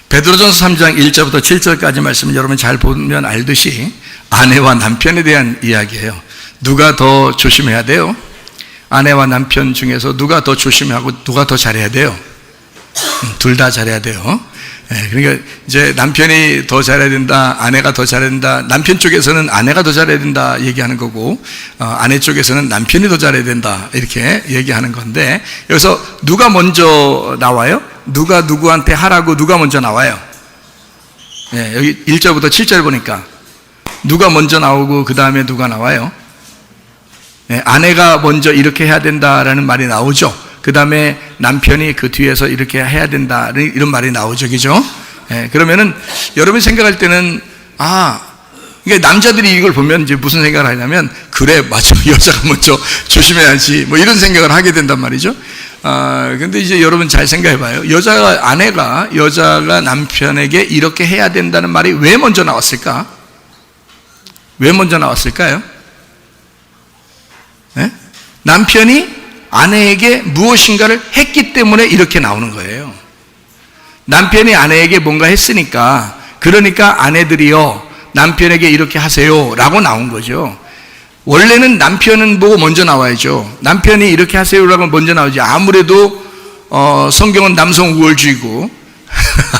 베드로전서 3장 1절부터 7절까지 말씀은 여러분 잘 보면 알듯이 아내와 남편에 대한 이야기예요. 누가 더 조심해야 돼요? 아내와 남편 중에서 누가 더 조심하고 누가 더 잘해야 돼요? 둘 다 잘해야 돼요. 그러니까 이제 남편이 더 잘해야 된다, 아내가 더 잘해야 된다. 남편 쪽에서는 아내가 더 잘해야 된다 얘기하는 거고, 아내 쪽에서는 남편이 더 잘해야 된다 이렇게 얘기하는 건데, 여기서 누가 먼저 나와요? 누가 누구한테 하라고 누가 먼저 나와요? 여기 1절부터 7절 보니까 누가 먼저 나오고 그 다음에 누가 나와요? 아내가 먼저 이렇게 해야 된다라는 말이 나오죠. 그 다음에 남편이 그 뒤에서 이렇게 해야 된다 이런 말이 나오죠, 그죠? 그러면은 여러분이 생각할 때는 그러니까 남자들이 이걸 보면 이제 무슨 생각을 하냐면, 그래 맞아, 여자가 먼저 조심해야지 뭐 이런 생각을 하게 된단 말이죠. 근데 이제 여러분 잘 생각해 봐요. 여자가 남편에게 이렇게 해야 된다는 말이 왜 먼저 나왔을까? 왜 먼저 나왔을까요? 남편이 아내에게 무엇인가를 했기 때문에 이렇게 나오는 거예요. 남편이 아내에게 뭔가 했으니까, 그러니까 아내들이요 남편에게 이렇게 하세요 라고 나온 거죠. 원래는 남편은 보고 먼저 나와야죠. 남편이 이렇게 하세요라고 먼저 나오지. 아무래도 성경은 남성 우월주의고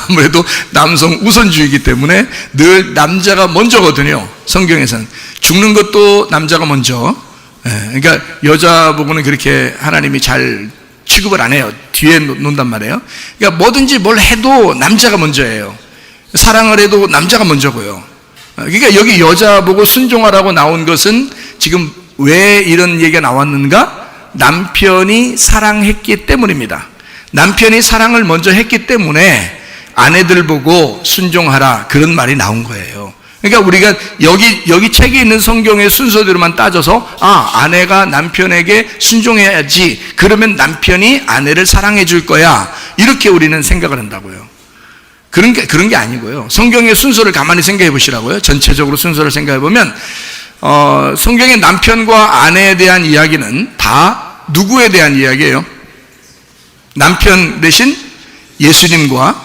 아무래도 남성 우선주의이기 때문에 늘 남자가 먼저거든요. 성경에서는 죽는 것도 남자가 먼저. 그러니까 여자 보고는 그렇게 하나님이 잘 취급을 안 해요. 뒤에 놓는단 말이에요. 그러니까 뭐든지 뭘 해도 남자가 먼저예요. 사랑을 해도 남자가 먼저고요. 그러니까 여기 여자 보고 순종하라고 나온 것은 지금 왜 이런 얘기가 나왔는가? 남편이 사랑했기 때문입니다. 남편이 사랑을 먼저 했기 때문에 아내들 보고 순종하라 그런 말이 나온 거예요. 그러니까 우리가 여기 책에 있는 성경의 순서대로만 따져서 아내가 남편에게 순종해야지, 그러면 남편이 아내를 사랑해 줄 거야, 이렇게 우리는 생각을 한다고요. 그런 게 아니고요. 성경의 순서를 가만히 생각해 보시라고요. 전체적으로 순서를 생각해 보면 성경의 남편과 아내에 대한 이야기는 다 누구에 대한 이야기예요? 남편 대신 예수님과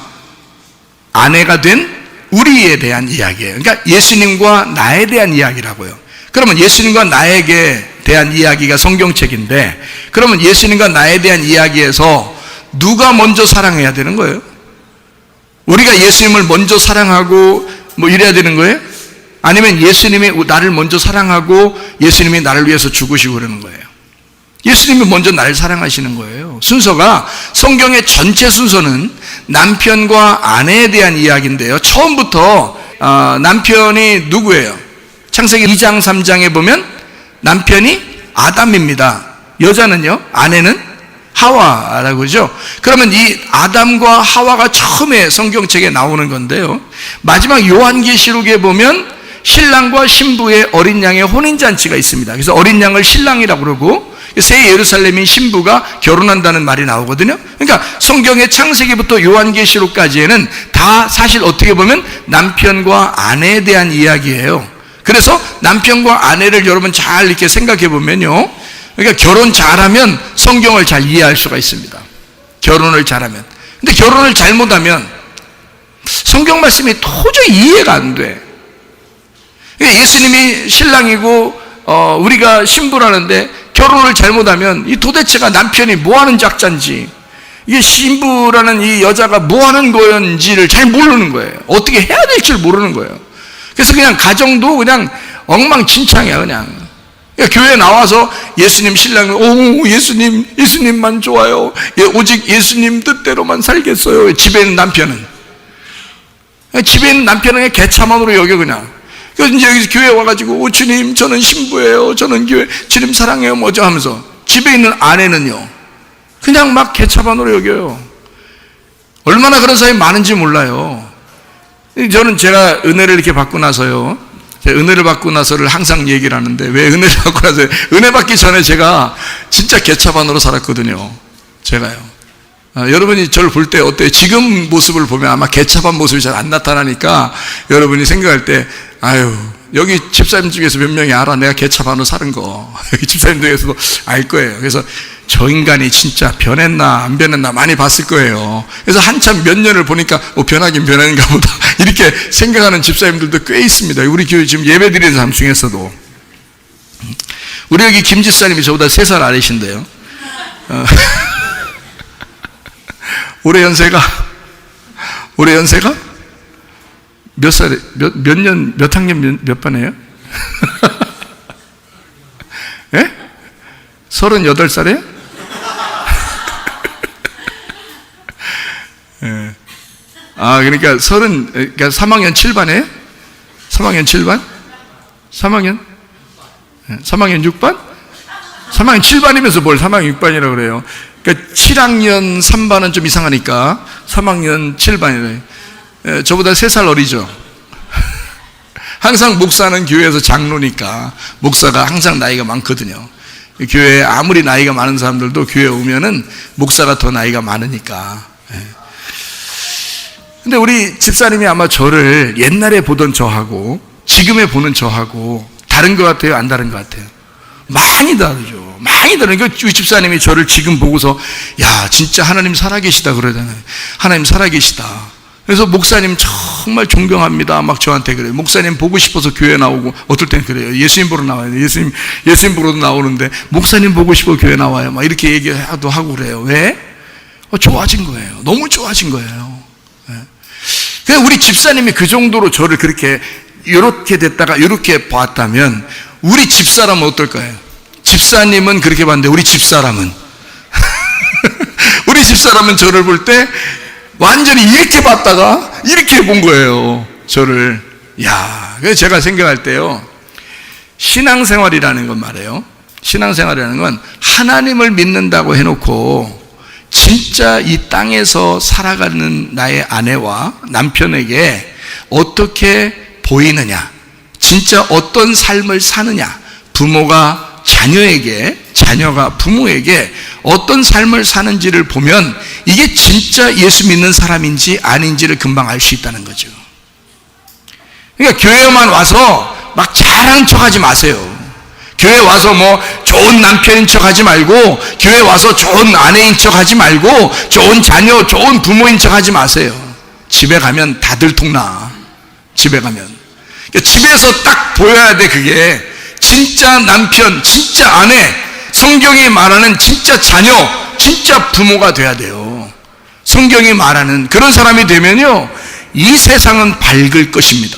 아내가 된 우리에 대한 이야기예요. 그러니까 예수님과 나에 대한 이야기라고요. 그러면 예수님과 나에게 대한 이야기가 성경책인데, 그러면 예수님과 나에 대한 이야기에서 누가 먼저 사랑해야 되는 거예요? 우리가 예수님을 먼저 사랑하고 뭐 이래야 되는 거예요? 아니면 예수님이 나를 먼저 사랑하고 예수님이 나를 위해서 죽으시고 그러는 거예요? 예수님이 먼저 나를 사랑하시는 거예요. 순서가, 성경의 전체 순서는 남편과 아내에 대한 이야기인데요, 처음부터 남편이 누구예요? 창세기 2장 3장에 보면 남편이 아담입니다. 여자는요, 아내는 하와라고 그러죠. 그러면 이 아담과 하와가 처음에 성경책에 나오는 건데요, 마지막 요한계시록에 보면 신랑과 신부의 어린 양의 혼인잔치가 있습니다. 그래서 어린 양을 신랑이라고 그러고 새 예루살렘인 신부가 결혼한다는 말이 나오거든요. 그러니까 성경의 창세기부터 요한계시록까지에는 다 사실 어떻게 보면 남편과 아내에 대한 이야기예요. 그래서 남편과 아내를 여러분 잘 이렇게 생각해 보면요, 그러니까 결혼 잘하면 성경을 잘 이해할 수가 있습니다. 결혼을 잘하면. 근데 결혼을 잘못하면 성경 말씀이 도저히 이해가 안 돼. 그러니까 예수님이 신랑이고 우리가 신부라는데 결혼을 잘못하면 이 도대체가 남편이 뭐하는 작자인지, 이게 신부라는 이 여자가 뭐하는 거였는지를 잘 모르는 거예요. 어떻게 해야 될 줄 모르는 거예요. 그래서 그냥 가정도 그냥 엉망진창이야 그냥. 그러니까 교회에 나와서 예수님 신랑은 예수님만 좋아요, 오직 예수님 뜻대로만 살겠어요. 집에 있는 남편은 그냥 개차만으로 여겨 그냥. 그래서 이제 여기 교회에 와가지고 주님 저는 신부예요, 저는 교회 주님 사랑해요 뭐죠 하면서, 집에 있는 아내는요 그냥 막 개차반으로 여겨요. 얼마나 그런 사람이 많은지 몰라요. 저는 제가 은혜를 이렇게 받고 나서요, 제가 은혜를 받고 나서를 항상 얘기를 하는데, 왜 은혜를 받고 나서, 은혜 받기 전에 제가 진짜 개차반으로 살았거든요. 제가요. 여러분이 저를 볼 때 어때요? 지금 모습을 보면 아마 개차반 모습이 잘 안 나타나니까 여러분이 생각할 때 아유, 여기 집사님 중에서 몇 명이 알아? 내가 개차반으로 사는 거. 여기 집사님 중에서도 알 거예요. 그래서 저 인간이 진짜 변했나 안 변했나 많이 봤을 거예요. 그래서 한참 몇 년을 보니까 변하긴 변했는가 보다 이렇게 생각하는 집사님들도 꽤 있습니다. 우리 교회 지금 예배 드리는 사람 중에서도. 우리 여기 김 집사님이 저보다 3살 아래신데요. 올해 연세가 몇 살에, 몇 년, 몇 학년 몇 반이에요? 예? 38살이에요? 예. 그러니까 3학년 7반이에요? 3학년 7반? 3학년 6반? 3학년 7반이면서 뭘 3학년 6반이라고 그래요? 그러니까 7학년 3반은 좀 이상하니까 3학년 7반이래요. 저보다 3살 어리죠. 항상 목사는 교회에서 장로니까 목사가 항상 나이가 많거든요. 교회에 아무리 나이가 많은 사람들도 교회에 오면은 목사가 더 나이가 많으니까. 근데 우리 집사님이 아마 저를 옛날에 보던 저하고 지금에 보는 저하고 다른 것 같아요? 안 다른 것 같아요? 많이 다르죠. 많이 다르니까 우리 집사님이 저를 지금 보고서 야 진짜 하나님 살아계시다 그러잖아요. 하나님 살아계시다. 그래서 목사님 정말 존경합니다. 막 저한테 그래요. 목사님 보고 싶어서 교회 나오고, 어떨 땐 그래요. 예수님 보러 나와요. 예수님 보러도 나오는데, 목사님 보고 싶어 교회 나와요. 막 이렇게 얘기도 하고 그래요. 왜? 좋아진 거예요. 너무 좋아진 거예요. 그냥 우리 집사님이 그 정도로 저를 그렇게, 이렇게 됐다가 이렇게 봤다면, 우리 집사람은 어떨까요? 집사님은 그렇게 봤는데, 우리 집사람은 저를 볼 때, 완전히 이렇게 봤다가 이렇게 본 거예요. 저를. 그래서 제가 생각할 때요. 신앙생활이라는 건 말이에요. 신앙생활이라는 건 하나님을 믿는다고 해놓고 진짜 이 땅에서 살아가는 나의 아내와 남편에게 어떻게 보이느냐, 진짜 어떤 삶을 사느냐, 부모가 자녀에게, 자녀가 부모에게 어떤 삶을 사는지를 보면 이게 진짜 예수 믿는 사람인지 아닌지를 금방 알 수 있다는 거죠. 그러니까 교회만 와서 막 잘하는 척 하지 마세요. 교회 와서 뭐 좋은 남편인 척 하지 말고, 교회 와서 좋은 아내인 척 하지 말고, 좋은 자녀, 좋은 부모인 척 하지 마세요. 집에 가면 다 들통나. 집에 가면. 그러니까 집에서 딱 보여야 돼. 그게 진짜 남편, 진짜 아내, 성경이 말하는 진짜 자녀, 진짜 부모가 돼야 돼요. 성경이 말하는 그런 사람이 되면요, 이 세상은 밝을 것입니다.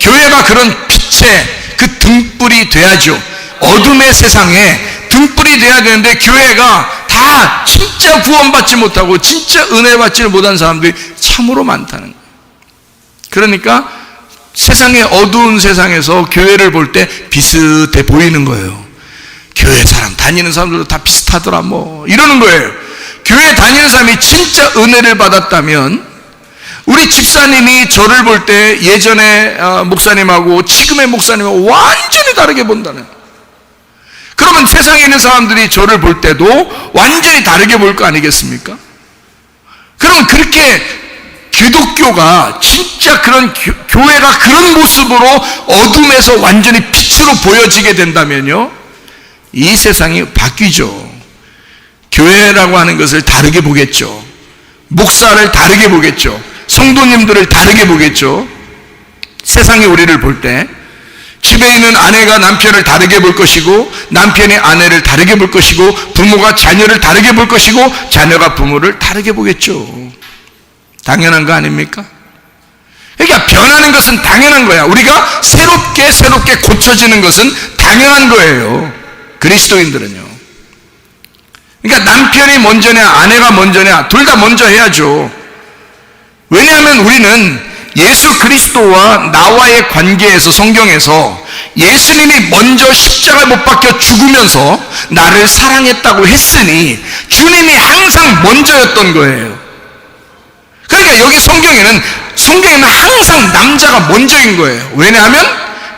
교회가 그런 빛의 그 등불이 돼야죠. 어둠의 세상에 등불이 돼야 되는데, 교회가 다 진짜 구원받지 못하고 진짜 은혜 받지를 못한 사람들이 참으로 많다는 거예요. 그러니까 세상의 어두운 세상에서 교회를 볼 때 비슷해 보이는 거예요. 교회 사람, 다니는 사람들도 다 비슷하더라 뭐 이러는 거예요. 교회 다니는 사람이 진짜 은혜를 받았다면, 우리 집사님이 저를 볼 때 예전에 목사님하고 지금의 목사님하고 완전히 다르게 본다는. 그러면 세상에 있는 사람들이 저를 볼 때도 완전히 다르게 볼 거 아니겠습니까? 그러면 그렇게 기독교가 진짜 그런 교회가 그런 모습으로 어둠에서 완전히 빛으로 보여지게 된다면요, 이 세상이 바뀌죠. 교회라고 하는 것을 다르게 보겠죠. 목사를 다르게 보겠죠. 성도님들을 다르게 보겠죠. 세상이 우리를 볼 때 집에 있는 아내가 남편을 다르게 볼 것이고, 남편이 아내를 다르게 볼 것이고, 부모가 자녀를 다르게 볼 것이고, 자녀가 부모를 다르게 보겠죠. 당연한 거 아닙니까? 그러니까 변하는 것은 당연한 거야. 우리가 새롭게 고쳐지는 것은 당연한 거예요. 그리스도인들은요. 그러니까 남편이 먼저냐 아내가 먼저냐 둘 다 먼저 해야죠. 왜냐하면 우리는 예수 그리스도와 나와의 관계에서, 성경에서 예수님이 먼저 십자가에 못 박혀 죽으면서 나를 사랑했다고 했으니 주님이 항상 먼저였던 거예요. 그러니까 여기 성경에는 항상 남자가 먼저인 거예요. 왜냐하면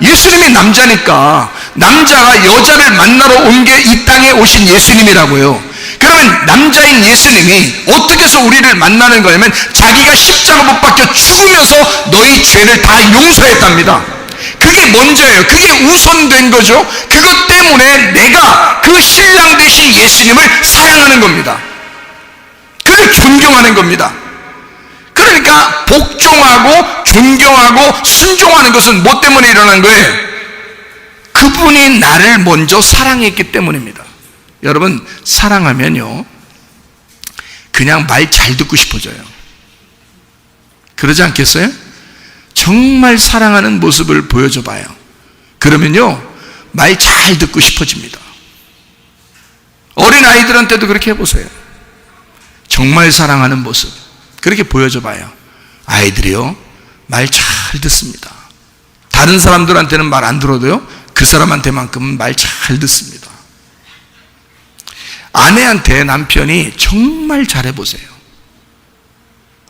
예수님이 남자니까. 남자가 여자를 만나러 온 게 이 땅에 오신 예수님이라고요. 그러면 남자인 예수님이 어떻게 해서 우리를 만나는 거냐면, 자기가 십자가 못 박혀 죽으면서 너희 죄를 다 용서했답니다. 그게 먼저예요. 그게 우선된 거죠. 그것 때문에 내가 그 신랑 되신 예수님을 사랑하는 겁니다. 그를 존경하는 겁니다. 그러니까 복종하고 존경하고 순종하는 것은 뭐 때문에 일어난 거예요? 그분이 나를 먼저 사랑했기 때문입니다. 여러분, 사랑하면요 그냥 말 잘 듣고 싶어져요. 그러지 않겠어요? 정말 사랑하는 모습을 보여줘 봐요. 그러면요 말 잘 듣고 싶어집니다. 어린 아이들한테도 그렇게 해보세요. 정말 사랑하는 모습 그렇게 보여줘 봐요. 아이들이요 말 잘 듣습니다. 다른 사람들한테는 말 안 들어도요 그 사람한테만큼은 말 잘 듣습니다. 아내한테 남편이 정말 잘해보세요.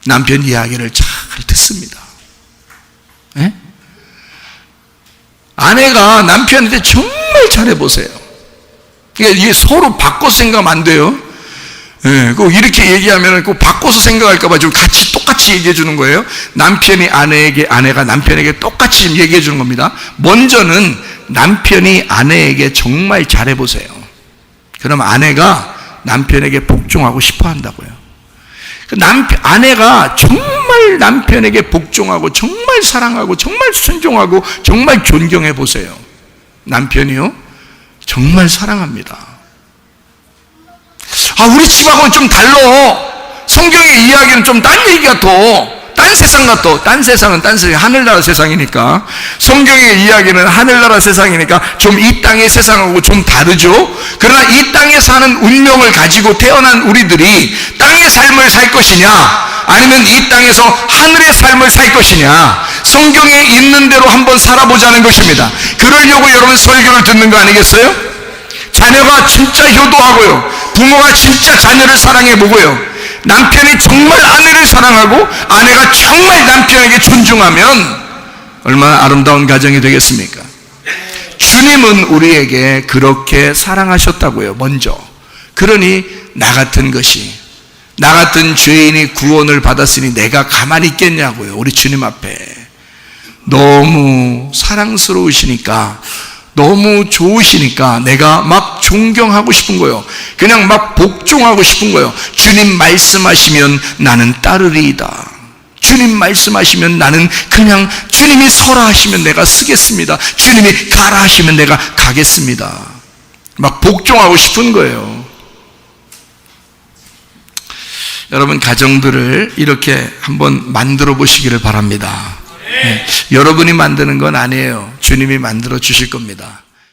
남편 이야기를 잘 듣습니다. 네? 아내가 남편한테 정말 잘해보세요. 이게 서로 바꿔서 생각하면 안 돼요. 네, 꼭 이렇게 얘기하면 꼭 바꿔서 생각할까봐 좀 같이 똑같이 얘기해 주는 거예요. 남편이 아내에게, 아내가 남편에게 똑같이 얘기해 주는 겁니다. 먼저는 남편이 아내에게 정말 잘해보세요. 그럼 아내가 남편에게 복종하고 싶어 한다고요. 아내가 정말 남편에게 복종하고 정말 사랑하고 정말 순종하고 정말 존경해 보세요. 남편이요 정말 사랑합니다. 우리 집하고는 좀 달라. 성경의 이야기는 좀 딴 얘기 같아. 딴 세상 같아. 딴 세상은 딴 세상, 하늘나라 세상이니까. 성경의 이야기는 하늘나라 세상이니까 좀 이 땅의 세상하고 좀 다르죠. 그러나 이 땅에 사는 운명을 가지고 태어난 우리들이 땅의 삶을 살 것이냐 아니면 이 땅에서 하늘의 삶을 살 것이냐, 성경에 있는 대로 한번 살아보자는 것입니다. 그러려고 여러분 설교를 듣는 거 아니겠어요? 자녀가 진짜 효도하고요, 부모가 진짜 자녀를 사랑해보고요, 남편이 정말 아내를 사랑하고 아내가 정말 남편에게 존중하면 얼마나 아름다운 가정이 되겠습니까? 주님은 우리에게 그렇게 사랑하셨다고요. 먼저. 그러니 나 같은 것이, 나 같은 죄인이 구원을 받았으니 내가 가만히 있겠냐고요. 우리 주님 앞에 너무 사랑스러우시니까, 너무 좋으시니까 내가 막 존경하고 싶은 거예요. 그냥 막 복종하고 싶은 거예요. 주님 말씀하시면 나는 따르리이다. 주님 말씀하시면 나는 그냥, 주님이 서라 하시면 내가 쓰겠습니다. 주님이 가라 하시면 내가 가겠습니다. 막 복종하고 싶은 거예요. 여러분, 가정들을 이렇게 한번 만들어 보시기를 바랍니다. 네. 여러분이 만드는 건 아니에요. 주님이 만들어 주실 겁니다.